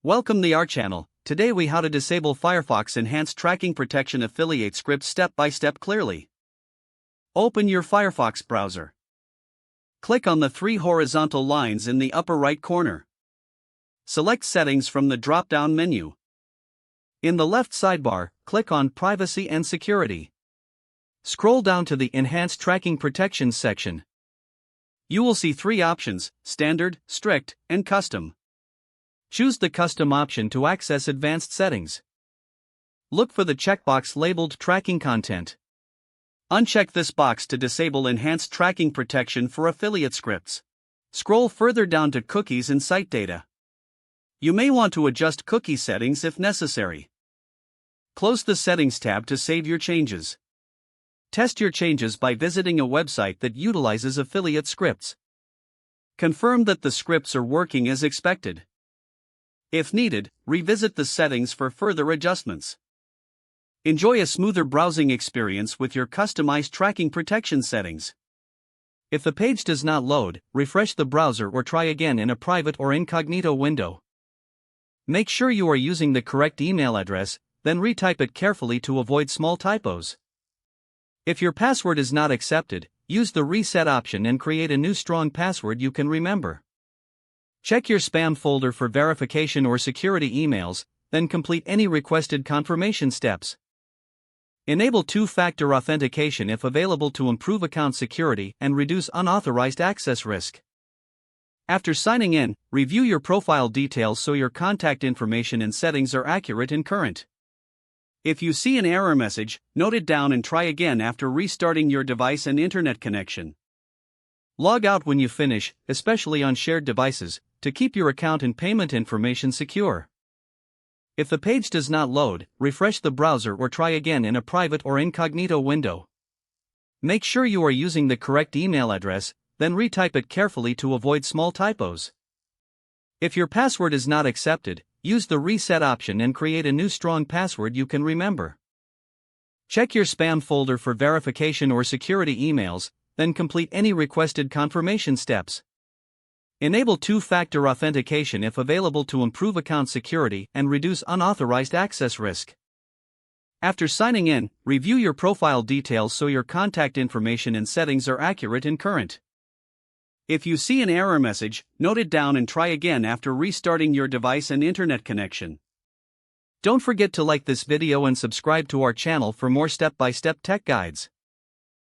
Welcome to our channel. Today we how to disable Firefox Enhanced Tracking Protection affiliate script step by step clearly. Open your Firefox browser. Click on the three horizontal lines in the upper right corner. Select Settings from the drop-down menu. In the left sidebar, click on Privacy and Security. Scroll down to the Enhanced Tracking Protection section. You will see three options: Standard, Strict, and Custom. Choose the Custom option to access advanced settings. Look for the checkbox labeled Tracking Content. Uncheck this box to disable Enhanced Tracking Protection for affiliate scripts. Scroll further down to Cookies and Site Data. You may want to adjust cookie settings if necessary. Close the Settings tab to save your changes. Test your changes by visiting a website that utilizes affiliate scripts. Confirm that the scripts are working as expected. If needed, revisit the settings for further adjustments. Enjoy a smoother browsing experience with your customized tracking protection settings. If the page does not load, refresh the browser or try again in a private or incognito window. Make sure you are using the correct email address, then retype it carefully to avoid small typos. If your password is not accepted, use the reset option and create a new strong password you can remember. Check your spam folder for verification or security emails, then complete any requested confirmation steps. Enable two-factor authentication if available to improve account security and reduce unauthorized access risk. After signing in, review your profile details so your contact information and settings are accurate and current. If you see an error message, note it down and try again after restarting your device and internet connection. Log out when you finish, especially on shared devices, to keep your account and payment information secure. If the page does not load, refresh the browser or try again in a private or incognito window. Make sure you are using the correct email address, then retype it carefully to avoid small typos. If your password is not accepted, use the reset option and create a new strong password you can remember. Check your spam folder for verification or security emails, then complete any requested confirmation steps. Enable two-factor authentication if available to improve account security and reduce unauthorized access risk. After signing in, review your profile details so your contact information and settings are accurate and current. If you see an error message, note it down and try again after restarting your device and internet connection. Don't forget to like this video and subscribe to our channel for more step-by-step tech guides.